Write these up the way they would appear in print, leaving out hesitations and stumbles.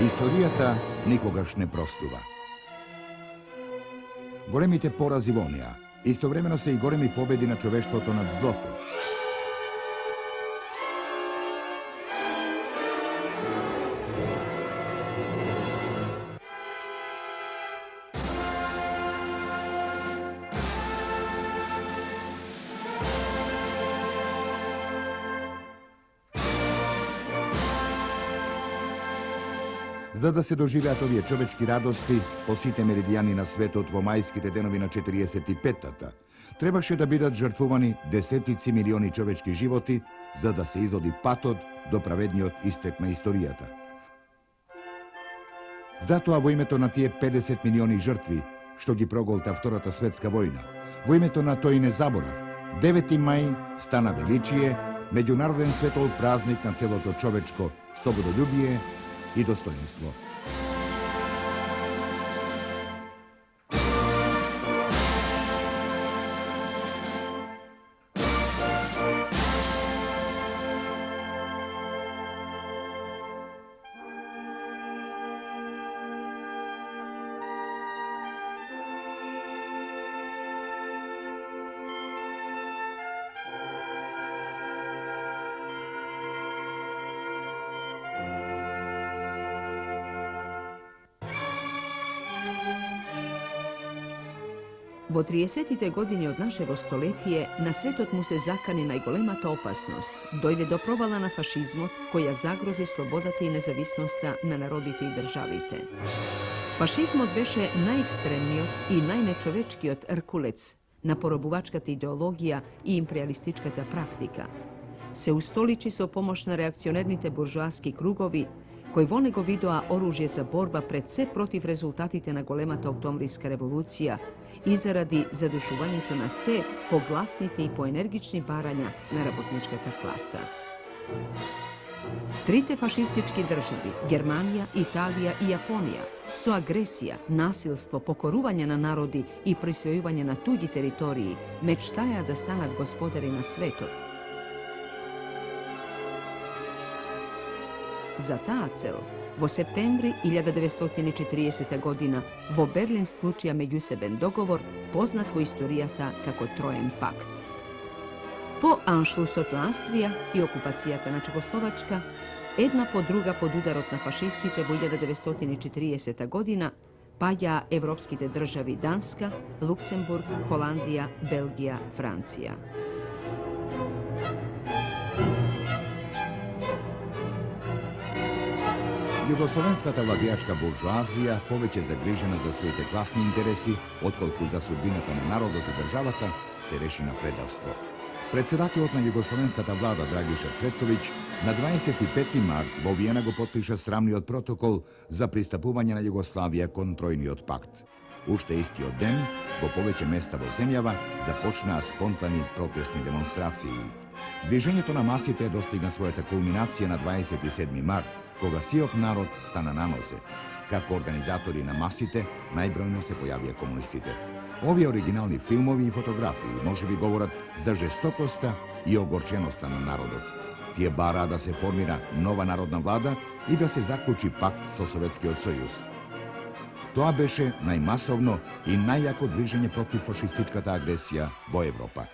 Историјата никогаш не простува. Големите порази во неа истовремено се и големи победи на човештвото над злото. За да се доживеат овие човечки радости по сите меридијани на светот во мајските денови на 45-тата, требаше да бидат жртвувани десетици милиони човечки животи за да се изоди патот до праведниот истек на историјата. Затоа во името на тие 50 милиони жртви што ги проголта Втората светска војна, во името на тој незаборав, 9 мај стана величие, меѓународен светол празник на целото човечко слободолюбие и достоинство. Во 30-тите години од нашево столетие, на светот му се закани најголемата опасност. Дојде до провала на фашизмот, која загрози слободата и независноста на народите и државите. Фашизмот беше најекстремниот и најнечовечкиот ркулец на поробувачката идеологија и империалистичката практика. Се устоличи со помош на реакционерните буржоаски кругови, кои во него видоа оружје за борба пред се против резултатите на големата октомвриска револуција и заради задушувањето на се погласните и поенергични барања на работничката класа. Трите фашистички држави, Германија, Италија и Јапонија, со агресија, насилство, покорување на народи и присвојување на туѓи територии, мечтаја да станат господари на светот. За таа цел, во септември 1940 година во Берлин склучија меѓусебен договор, познат во историјата како Троен пакт. По аншлусот на Австрија и окупацијата на Чехословачка, една по друга под ударот на фашистите во 1940 година, паѓаа европските држави Данска, Луксембург, Холандија, Белгија, Франција. Југословенската владеачка буржуазија, повеќе загрижена за своите класни интереси, отколку за судбината на народот и државата, се реши на предавство. Председателот на југословенската влада Драгиша Цветковиќ на 25 март во Виена го потпиша срамниот протокол за пристапување на Југославија кон Тројниот пакт. Уште истиот ден, во повеќе места во земјава, започнаа спонтани протестни демонстрации. Движењето на масите достигна својата кулминација на 27 март, кога сиот народ стана на нозе. Како организатори на масите, најбројно се појавија комунистите. Овие оригинални филмови и фотографии можеби говорат за жестокоста и огорченоста на народот. Тие бараа да се формира нова народна влада и да се заклучи пакт со Советскиот сојуз. Тоа беше најмасовно и најјако движење против фашистичката агресија во Европа.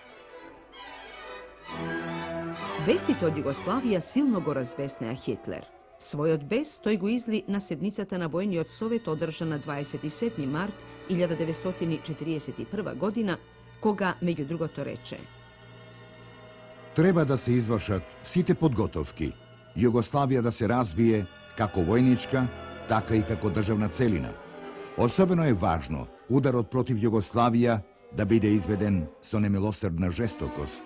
Вестите од Југославија силно го развеснеа Хитлер. Својот бес тој го изли на седницата на војниот совет одржана 27 март 1941 година, кога меѓу другото рече: Треба да се извршат сите подготовки, Југославија да се развие како војничка, така и како државна целина. Особено е важно ударот против Југославија да биде изведен со немилосрдна жестокост.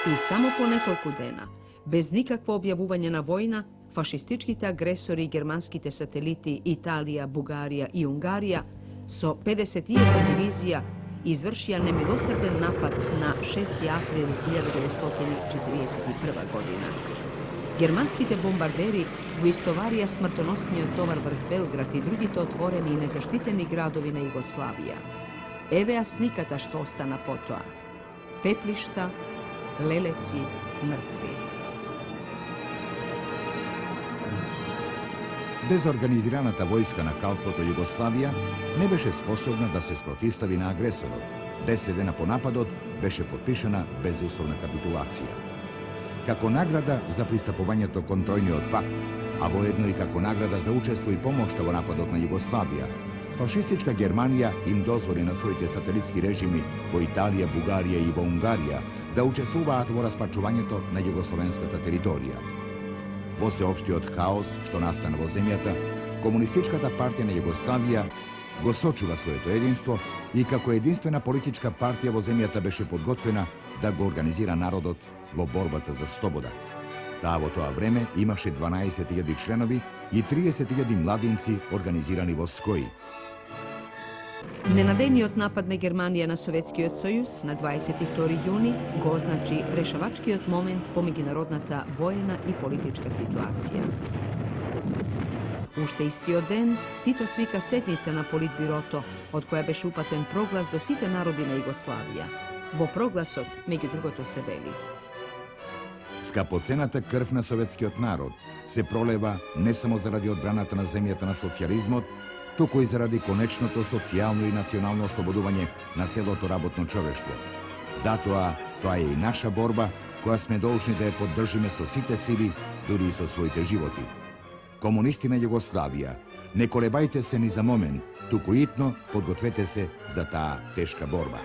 И само по неколку дена, без никакво објавување на војна, фашистичките агресори и германските сателити Италија, Бугарија и Унгарија со 51 дивизија извршија немилосрден напад на 6 април 1941 година. Германските бомбардери го истоварија смртоносниот товар врз Белград и другите отворени и незаштитени градови на Југославија. Евеа сликата што остана потоа. Пеплишта, лелеци, мртви. Dezorganiziranata vojska na Kalspoto Jugoslavija ne beše sposobna da se sprotistavi na agresorov. 10 dena po napadot beše potpišena bezuslovna kapitulacija. Kako nagrada za pristupovanje to kontrojni od pakt, a vojedno i kako nagrada za učestvo i pomoć to napadot na Jugoslavija, fašistička Germanija im dozvoli na svojite satelitski režimi vo Italija, Bugarija i vo Ungarija da učestvuva u raspačuvanje to na jugoslovenskata teritorija. Vo se opšti od haos što nastane vo zemljata, komunističkata partija na Jugoslavija go sočuva svoje to jedinstvo i kako jedinstvena politička partija vo zemljata beše podgotvena da go organizira narodot vo borbata za sloboda. Ta vo toa vreme imaše 12.000 členovi i 30.000 mladinci organizirani vo Skoji. Nenadejniот napadne Germanije na Sovjetskiot Sojuz na 22. juni go označi rešavačkiot moment po međunarodnata vojna i politička situacija. Ušte isti od den, Tito svika sednica na Politbiroto, od koja beše upaten proglas do site narodina Jugoslavija. Vo proglasot, među drugoto se veli: Skapocenata krv na sovjetskiot narod se proleva ne samo zaradi odbranata na zemljata na socijalizmot, tuko i zaradi konečno to socijalno i nacionalno osloboduvanje na celo to rabotno čoveštvo. Zato, to je i naša borba, koja sme dolžni da je podržime so site sili, duri i so svojite životi. Komunisti na Jugoslavija, ne kolebajte se ni za moment, tuko itno podgotvete se za ta teška borba.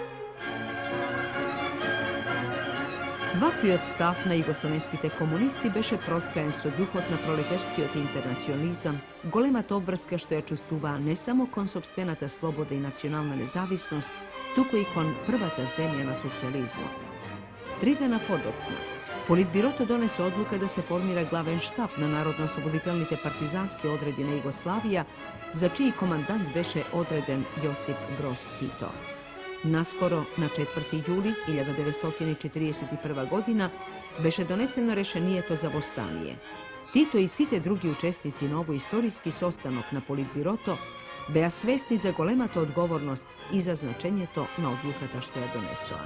Vakviot stav na jugoslovenskite komunisti beše protkajen so duhot na proletarskiot internacionalizam, golema to vrska što je čustuva ne samo kon sopstvenata sloboda i nacionalna nezavisnost, tuko i kon prvata zemlja na socijalizmot. 3 dana podocna, Politbiroto donese odluka da se formira glaven štab na narodno-osloboditeljnite partizanske odredine Jugoslavija, za čiji komandant beše odreden Josip Broz Tito. Naskoro, na 4. juli 1941. godina, beše doneseno rešenijeto za vostanije. Tito i site drugi učesnici na ovo istorijski sostanok na Politbiroto beja svesti za golemato odgovornost i za značenje to na odlukata što je donesoa.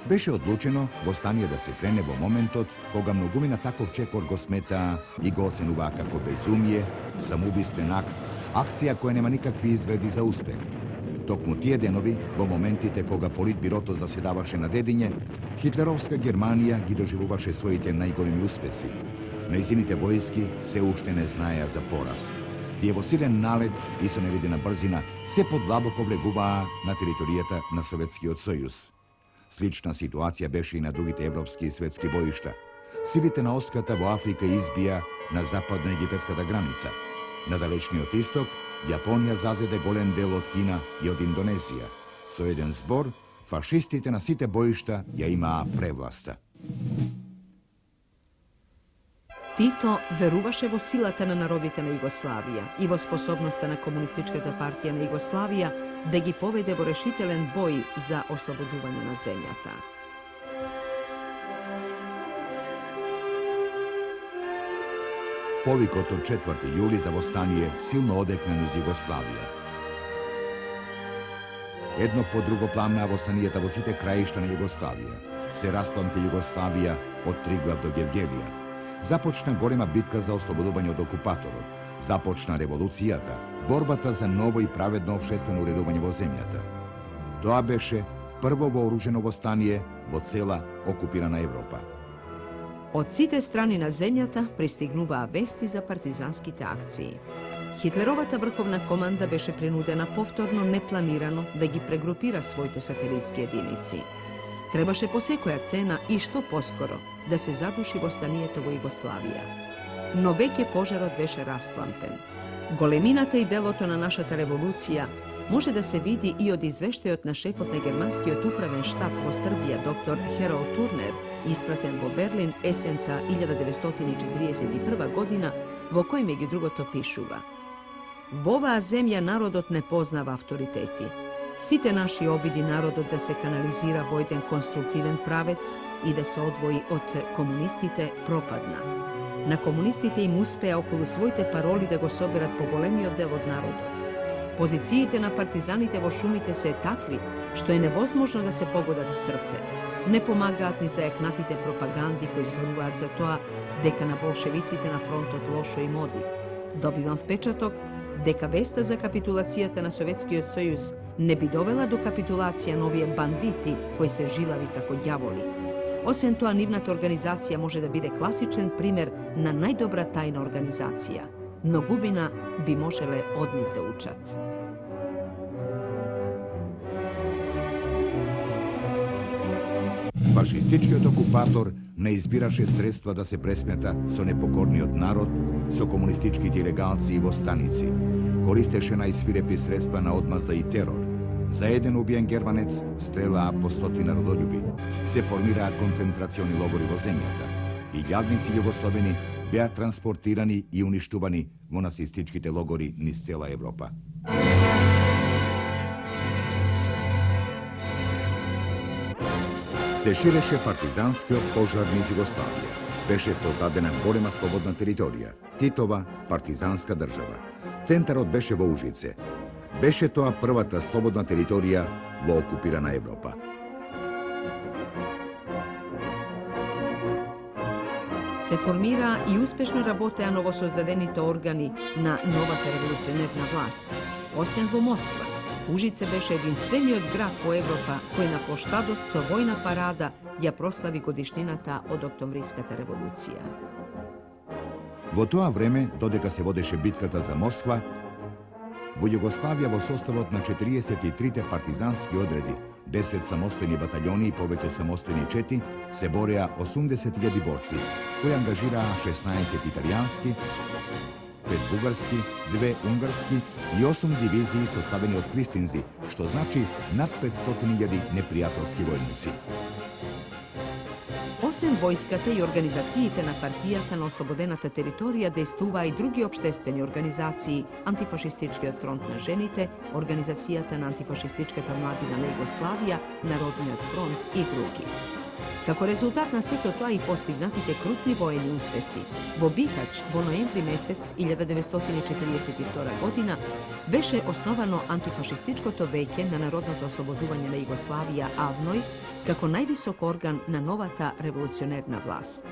Beše odlučeno vostanije da se krene vo momentot koga mnogumina takov čekor go smeta i go ocenuva kako bezumije, samoubistven akt, akcija koja nema nikakvi izgledi za uspeh. Tokmu tije denovi, vo momentite koga Politbiroto zasjedavaše na Dedinje, hitlerovska Germanija gi doživovaše svojite najgorimi uspesi. Nezinite vojski se ušte ne znaja za poraz. Tijevo silen nalet i so nevidjena brzina se pod Labokovle guba na teritorijeta na Sovjetskiot Sojuz. Slična situacija beše i na drugite evropski i svetski bojišta. Silite na oskata vo Afrika izbija na zapadno egipetskata granica. Na dalečni od istok, Japonija zazede golen del od Kina i od Indonezija. So jedan zbor, fašistite na site bojišta ja ima prevlasta. Tito veruvaše vo silata na narodite na Jugoslavija i vo sposobnosta na komunističkata partija na Jugoslavija da gi povede vo rešitelen boj za osloboduvanje na zemljata. Povikot od 4. juli za vostanije silno odeknan iz Jugoslavije. Jedno po drugo plamna vostanijeta vo site krajišta na Jugoslavija. Se rasplamte Jugoslavija od Triglav do Gevgelija. Započna golema bitka za oslobodovanje od okupatorov. Započna revolucijata, borbata za novo i pravedno opštveno uredovanje vo zemljata. To beše prvo oruženo vostanije vo cela okupirana Evropa. Od site stranina zemljata pristignuva vesti za partizanskite akciji. Hitlerovata vrhovna komanda beše prinudena povtorno neplanirano da gi pregrupira svojte satelitske jedinici. Trebaše po sekoja cena i što poskoro da se zaduši vostanijetovo Jugoslavija. No veke požarot beše rasplamten. Goleminata i deloto na našata revolucija može da se vidi i od izveštajot na šefotne germanskiot upraven štab vo Srbija dr. Harold Turner, ispraten vo Berlin esenta 1941. godina, vo kojem je drugoto pišuva. Vova zemlja narodot ne poznava autoriteti. Site naši obidi narodot da se kanalizira vojden konstruktiven pravec i da se odvoji od komunistite propadna. Na komunistite im uspeja okolo svojte paroli da go soberat pogolemio del od narodot. Pozicijite na partizanite vo šumite se takvi, što je nevozmožno da se pogodat v srce. Ne pomagat ni zajaknatite propagandi koji zboruvat za toa, deka na bolševicite na frontot lošoj modi. Добивам впечаток дека веста за капитулацијата на Советскиот сојуз не би довела до капитулација на овие бандити кои се жилави како ѓаволи. Освен тоа, нивната организација може да биде класичен пример на најдобра тајна организација. Многумина би можеле од нив да учат. Фашистичкиот окупатор не избираше средства да се пресмета со непокорниот народ, со комунистички делегации во станици. Користеше најсвирепи средства на одмазда и терор. За еден убиен германец стрелаа по стотина родолюби. Се формираа концентрациони логори во земјата. И јадници југословени беа транспортирани и уништувани во нацистичките логори низ цела Европа. Се ширеше партизанскиот пожар низ Југославија. Беше создадена голема слободна територија, Титова партизанска држава. Центарот беше во Ужице. Беше тоа првата слободна територија во окупирана Европа. Се формира и успешно работеа новосоздадените органи на новата револуционерна власт. Освен во Москва, Ужице беше единствениот град во Европа кој на плоштадот со војна парада ја прослави годишнината од Октомвриската револуција. Во тоа време, додека се водеше битката за Москва, во Југославија во составот на 43-те партизански одреди, 10 самостојни батальони и повеќе самостојни чети, се бореа 80.000 борци, кои ангажираа 16 италијански, 5 бугарски, 2 унгарски и 8 дивизии составени од квистинзи, што значи над 500.000 непријателски војници. Освен војската и организациите на партијата на ослободената територија дејствуваа и други општествени организации, антифашистичкиот фронт на жените, организацијата на антифашистичката младина на Југославија, Народниот фронт и други. Како резултат на сето тоа и постигнатите крупни воени успеси, во Бихач во ноември месец 1942 година беше основано антифашистичкото веќе на Народното ослободување на Југославија АВНОј како највисок орган на новата револуционерна власт.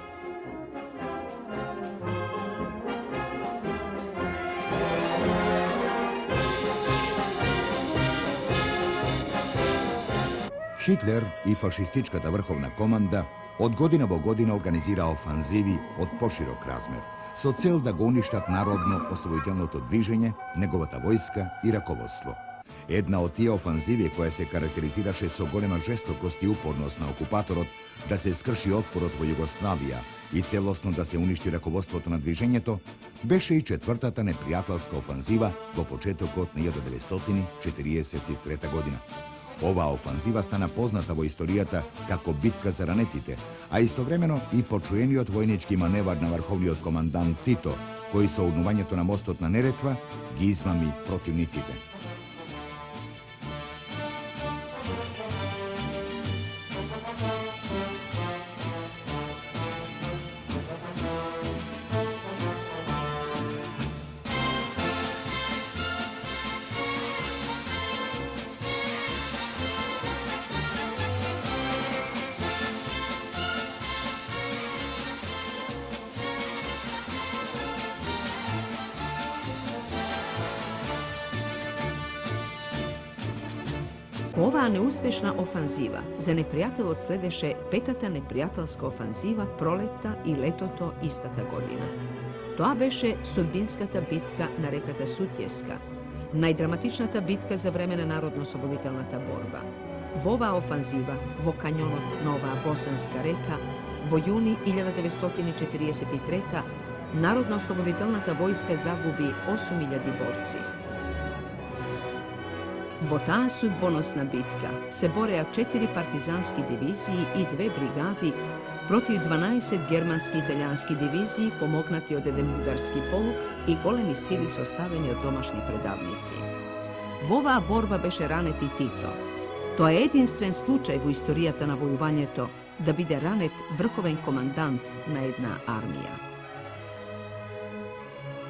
Хитлер и фашистичката врховна команда од година во година организира офанзиви од поширок размер, со цел да го уништат народно ослободителното движење, неговата војска и раководство. Една од тие офанзиви која се карактеризираше со голема жестокост и упорност на окупаторот да се скрши отпорот во Југославија и целосно да се уништи раководството на движењето, беше и четвртата непријателска офанзива во почетокот на 1943 година. Оваа офанзива стана позната во историјата како битка за ранетите, а истовремено и почуениот војнички маневар на врховниот командант Тито, кој со однувањето на мостот на Неретва ги измами противниците. Оваа неуспешна офанзива за непријателот следеше петата непријателска офанзива пролетта и летото истата година. Тоа беше судбинската битка на реката Сутјеска, најдраматичната битка за време на народно-ослободителната борба. Во оваа офанзива, во кањонот на оваа босанска река, во јуни 1943 Народно-ослободителната војска загуби 8.000 борци. Во таа судбоносна битка се бореа 4 партизански дивизии и 2 бригади против 12 германски и италијански дивизии помогнати од еден бугарски полк и големи сили составени од домашни предавници. Во оваа борба беше ранет и Тито. Тоа е единствен случај во историјата на војувањето да биде ранет врховен командант на една армија.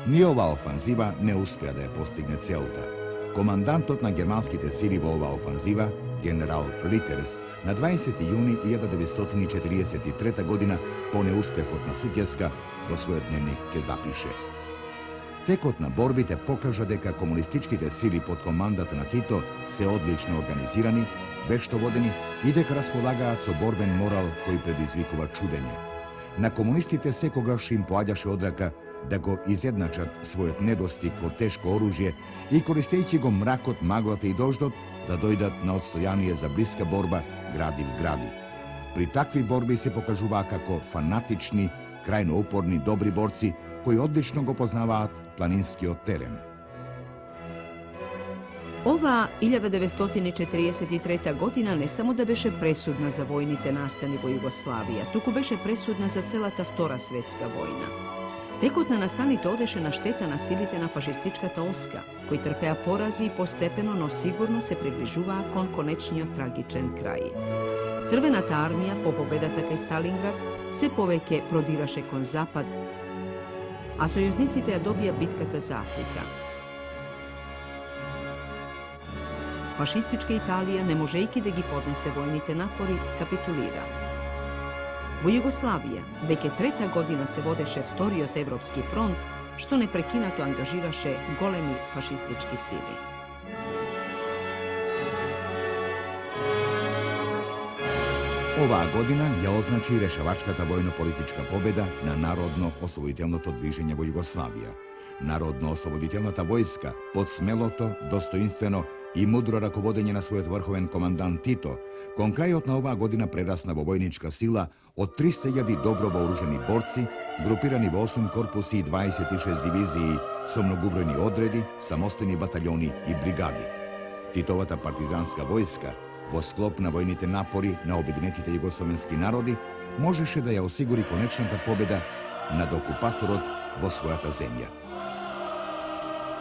Ни оваа офанзива не успеа да ја постигне целта. Командантот на германските сили во оваа офанзива, генерал Литерс, на 20 јуни 1943 година, по неуспехот на Сутјеска, во својот дневник ќе запише: Tekot na borbite pokaže дека комунистичките сили под командата на Тито се одлично организирани, вешто водени и дека располагаат со борбен морал кој предизвикува чудење. На комунистите секогаш им поаѓаше од рака да го изедначат својот недостиг од тешко оружје и користејќи го мракот, маглата и дождот да дојдат на отстојание за блиска борба гради в гради. При такви борби се покажуваа како фанатични, крајно упорни, добри борци кои одлично го познаваат планинскиот терен. Ова 1943 година не само да беше пресудна за војните настани во Југославија, туку беше пресудна за целата Втора светска војна. Текот на настаните одеше на штета на силите на фашистичката Оска, кои трпеа порази и постепено, но сигурно се приближуваа кон конечниот трагичен крај. Црвената армија по победата кај Сталинград се повеќе продираше кон запад, а сојузниците ја добија битката за Африка. Фашистичка Италија, не можејќи да ги поднесе војните напори, капитулира. Во Југославија веќе трета година се водеше Вториот Европски фронт, што непрекинато ангажираше големи фашистички сили. Оваа година ја означи решавачката војно-политичка победа на Народно-ослободителното движење во Југославија. Народно-ослободителната војска под смелото, достоинствено и мудро раководење на својот врховен командант Тито, кон крајот на оваа година прерасна во војничка сила од 300.000 добро вооружени борци, групирани во 8 корпуси и 26 дивизии со многобројни одреди, самостојни батальони и бригади. Титовата партизанска војска во склоп на војните напори на обединетите југословенски народи можеше да ја осигури конечната победа над окупаторот во својата земја.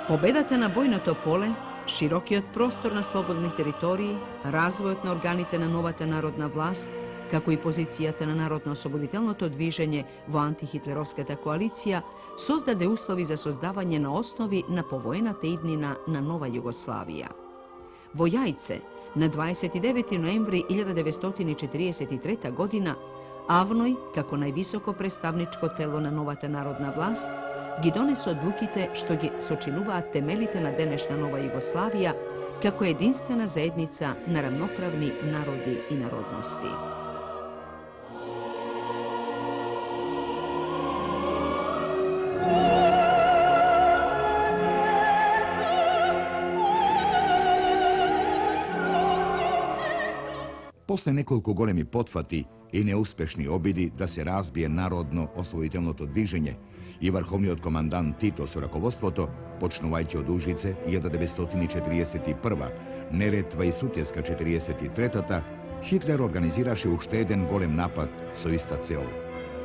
Победата на бојното поле, широкиот простор на слободни територии, развојот на органите на новата народна власт, како и позицијата на Народно-ослободителното движење во антихитлеровската коалиција, создаде услови за создавање на основи на повоената иднина на нова Југославија. Во Јајце, на 29. ноември 1943 година, Авној, како највисоко представничко тело на новата народна власт, ги донесе одлуките што ги сочинуваат темелите на денешна нова Југославија како единствена заедница на рамноправни народи и народности. После неколку големи потфати и неуспешни обиди да се разбие Народно-ослободителното движење и врховниот командант Тито со раководството, почнувајќи од Ужице 1941, Неретва и Сутјеска 43-та, Хитлер организираше уште еден голем напад со иста цел.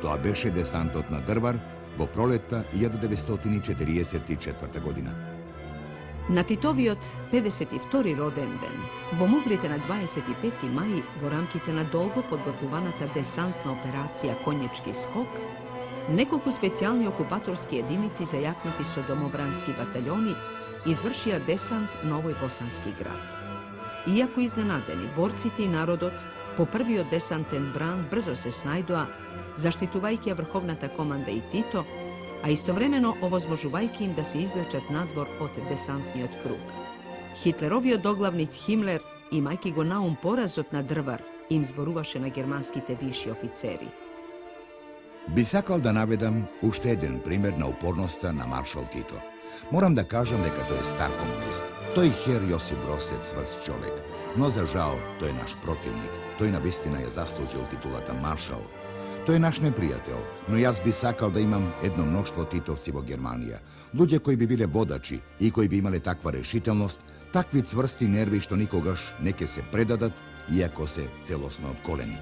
Тоа беше десантот на Дрвар во пролетта 1944 година. На Титовиот 52-ри роден ден, во мугрите на 25 мај, во рамките на долго подготвуваната десантна операција Конјечки скок, неколку специјални окупаторски единици зајакнати со домобрански батальони извршија десант на овој босански град. Иако изненадени, борците и народот по првиот десантен бран брзо се снајдоа, заштитувајќи ја врховната команда и Тито, а истовремено овозможувајќи им да се излечат надвор од десантниот круг. Хитлеровиот доглавник Химлер, имајќи го наум поразот на Дрвар, им зборуваше на германските виши офицери. Би сакал да наведам уште еден пример на упорноста на маршал Тито. Морам да кажам дека тој е стар комунист. Тој хер Јосип Брос е цврст човек, но за жал тој е наш противник. Тој навистина ја заслужил титулата маршал. Тој е наш непријател, но јас би сакал да имам едно мноштво титовци во Германија. Луѓе кои би биле водачи и кои би имале таква решителност, такви цврсти нерви што никогаш не ќе се предадат, иако се целосно обколени.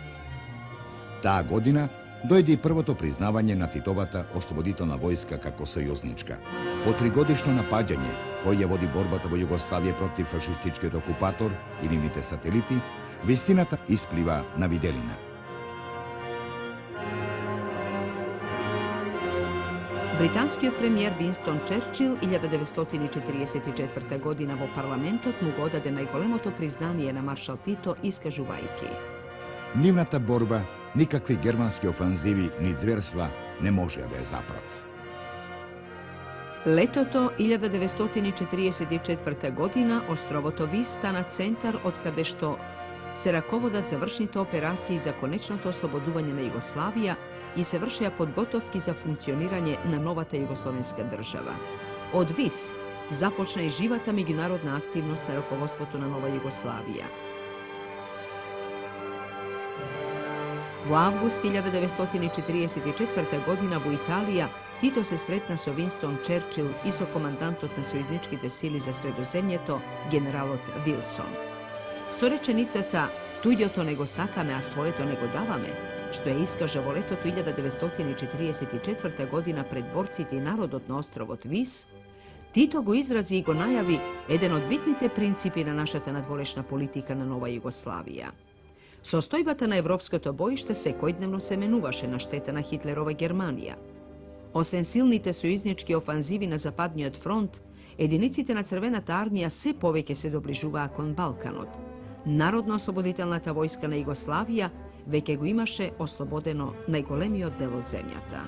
Таа година дојде и првото признавање на Титовата ослободителна војска како сојузничка. По тригодишно напаѓање, кој ја води борбата во Југославија против фашистичкиот окупатор и нивните сателити, вистината исплива на виделина. Британскиот премиер Винстон Черчил 1944 година во парламентот му го даде најголемото признание на маршал Тито, искажувајќи: Нивната борба, никакви германски офанзиви ни зверства не можеа да ја запрат. Letoto 1944. godina Ostrovoto Vis stana centar od kade što se rakovodat završnite operaciji za konečното osloboduvanje na Jugoslavija i se vršeja podgotovki za funkcioniranje na novata jugoslovenska država. Od Vis započne i živata međunarodna aktivnost na rukovodstvu na Nova Jugoslavija. U avgust 1944. godina u Italija Tito se sretna so Winston Churchill i so komandantot na sojužničkite sili za sredozemljeto, generalot Wilson. So rečenicata tuđo to nego sakame, a svoje to nego davame, što je iskažavo letotu 1944. godina pred borciti narodot na ostrovot Vis, Tito go izrazi i go najavi jedan od bitnite principi na našata nadvorešna politika na Nova Jugoslavija. Sostojbata na evropsko to bojište se kojdnevno se menuvaše na šteta na Hitlerova Germanija. Osvem silnite sojužnički ofanzivi na zapadnji od front, jedinicite na Crvenata armija sve poveke se dobližuva kon Balkanot. Narodno-osloboditelnata vojska na Jugoslavija veke go imaše oslobodeno najgolemio del od zemljata.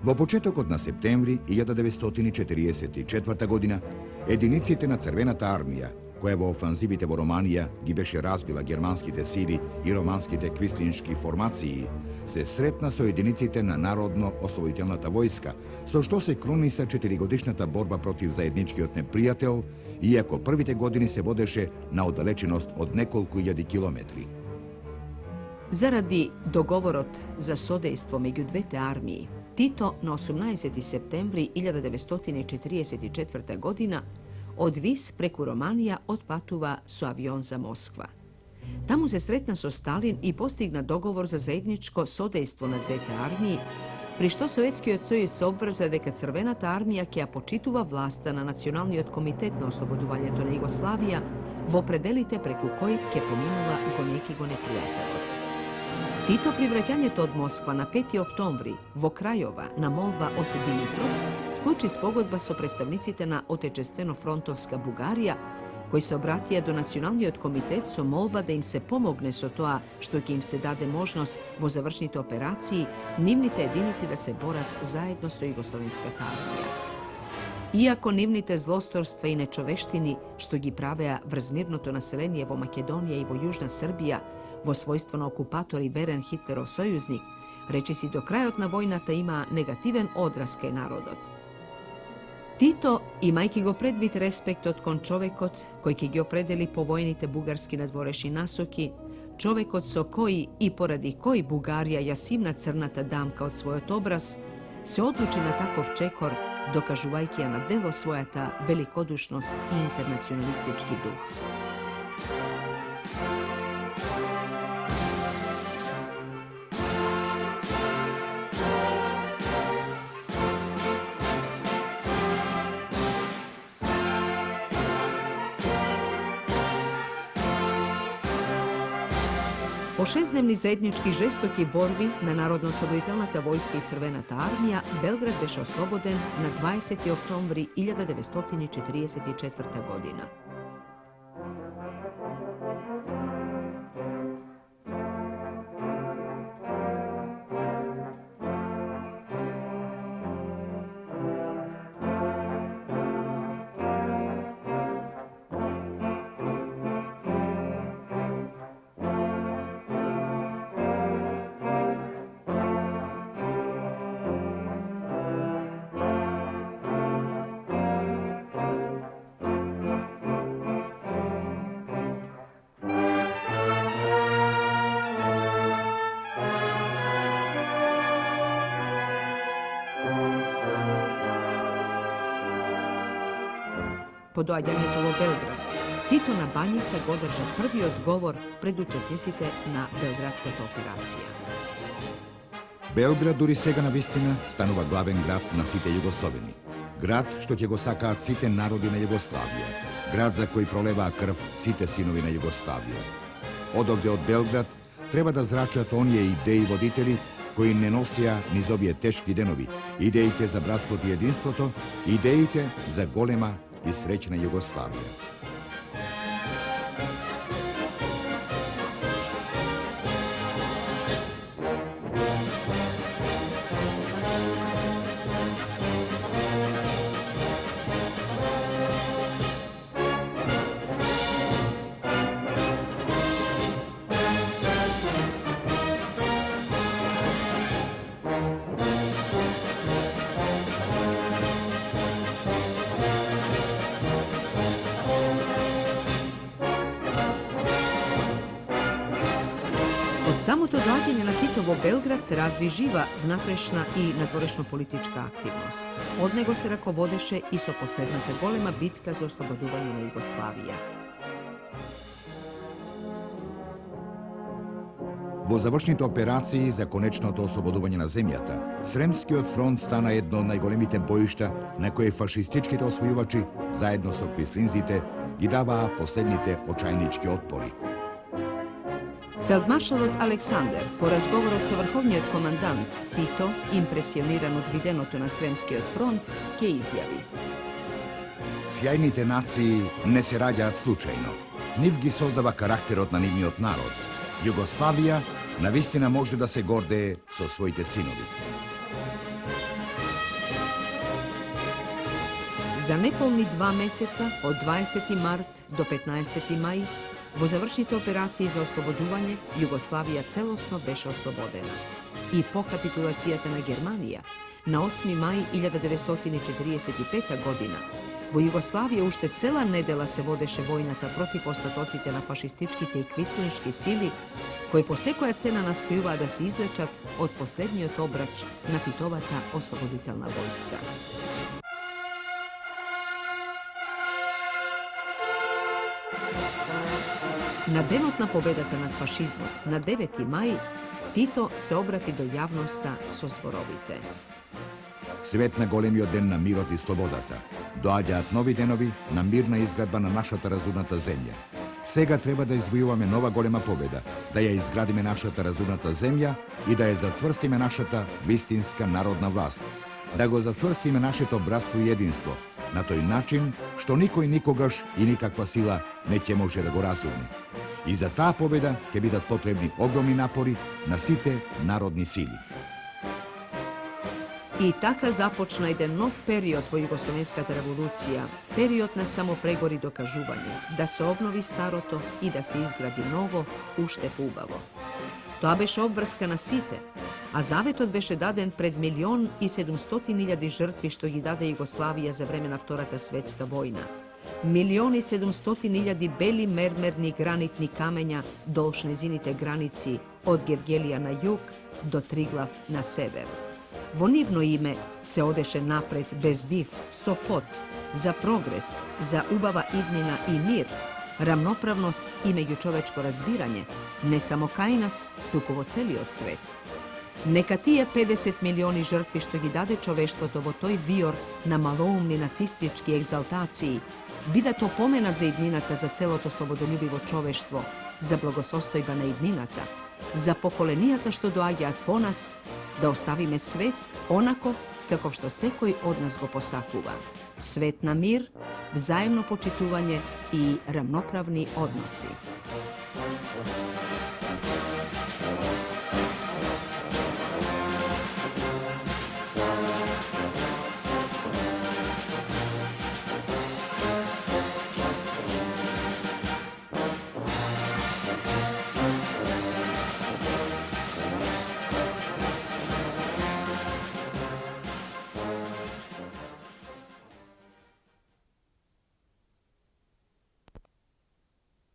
Во почетокот на септември 1944 година, единиците на Црвената армија, која во офанзивите во Романија ги беше разбила германските сили и романските квистиншки формации, се сретна со единиците на Народно-ослободителната војска, со што се круниса 4-годишната борба против заедничкиот непријател, иако првите години се водеше на оддалеченост од неколку илјади километри. Zaradi dogovorot za sodejstvo među dvete armiji, Tito na 18. septembri 1944. godina od Vis preku Romanija otpatuva su avion za Moskva. Tamo se sretna so Stalin i postigna dogovor za zajedničko sodejstvo na dvete armiji, pri što Sovjetski odsojuz se obvrza deka Crvenata armija kja počituva vlasta na nacionalni komitet na osloboduvanje to na Jugoslavija, vo predelite preku koji ke pominula go neki go neprijatelot. Tito privraćanje to od Moskva na 5. oktombri, vo Krajova, na molba od Dimitrov, skluči spogodba so predstavnicite na otečestveno-frontovska Bugarija, koji se obratija do nacionalnijeg komitet so molba da im se pomogne so toa što im se dade možnost vo završnite operaciji, nimnite jedinici da se borat zajedno so jugoslovenska armija. Iako nimnite zlostorstva i nečoveštini što gi praveja vrzmirnuto naselenije vo Makedonija i vo Južna Srbija, vo svojstveno okupator i veren Hitlerov sojuznik, reči si do krajotna vojnata ima negativen odraz kaj narodot. Tito imajki go predbit respekt od kon čovekot, koji ki gi opredeli po vojnite bugarski nadvoreši nasoki, čovekot so koji i poradi koji Bugarija jasimna crnata damka od svojot obraz, se odluči na takov čekor, dokažuvajkija na delo svojata velikodušnost i internacionalistički duh. Po šestdnevni zajednički žestoki borbi na Narodno-osloboditelnata vojska i Crvenata armija, Belgrad beše osloboden na 20. oktombri 1944. godina. Po doađanjetu u Belgrad, Tito na Banjica go održa prvi odgovor pred učesnicite na Белградската операција. Белград дури сега навистина станува главен град на сите југословени. Град што ќе го сакаат сите народи на Југославија. Град за кој пролеваа крв сите синови на Југославија. Одовде од Белград треба да зрачат оние идеи водители кои не носија низ овие тешки денови, идеите за братството и единството, идеите за голема и среќна Југославија. Само to dođenje na Titovo Belgrad se razviživa vnatrešna i nadvorešno politička aktivnost. Od nego se rakovodeše i so poslednata golema bitka za osloboduvanje na Jugoslavija. Во завршните операции за конечното ослободување на земјата, Сремскиот фронт стана едно од најголемите боишта на кои фашистичките освојувачи, заедно со квислинзите, ги даваа последните очајнички отпори. Feldmaršalot Aleksander, po razgovoru sa vrhovniот komandanт Tito, impresioniran od videното на Сремскиот фронт, ќе изјави: Сјајните нации не се раѓаат случајно. Нив ги создава карактерот на нивниот народ. Југославија навистина може да се гордее со своите синови. За неполни 2 месеца, од 20. март до 15. мај, во завршните операции за ослободување, Југославија целосно беше ослободена. И по капитулацијата на Германија, на 8. мај 1945 година, во Југославија уште цела недела се водеше војната против остатоците на фашистичките и квислиншки сили, кои по секоја цена настојуваа да се излечат од последниот обрач на Титовата ослободителна војска. На денот на победата над фашизмот, на 9. мај, Тито се обрати до јавноста со зборовите: Свет на големиот ден на мирот и слободата. Доаѓаат нови денови на мирна изградба на нашата разумната земја. Сега треба да извојуваме нова голема победа, да ја изградиме нашата разумната земја и да ја зацврстиме нашата вистинска народна власт. Да го зацврстиме нашето братство и единство, на тој начин што никој никогаш и никаква сила не ќе може да го разумне. И за таа победа ќе бидат потребни огромни напори на сите народни сили. И така започна еден нов период во Југословенската револуција, период на самопрегор и докажување, да се обнови старото и да се изгради ново, уште поубаво. Тоа беше обврска на сите, а заветот беше даден пред 1.700.000 жртви што ги даде Југославија за време на Втората светска војна. 1.700.000 бели мермерни гранитни камења долж незините граници од Гевгелија на југ до Триглав на север. Во нивно име се одеше напред без див, со пот, за прогрес, за убава иднина и мир, рамноправност и меѓучовечко разбирање, не само кај нас, туку во целиот свет. Нека тие 50 милиони жртви што ги даде човештвото во тој виор на малоумни нацистички екзалтации бидат опомена за иднината за целото слободолюбиво човештво, за благосостојба на иднината, за поколенијата што доаѓаат по нас, да оставиме свет онаков каков што секој од нас го посакува. Свет на мир, взаемно почитување и рамноправни односи.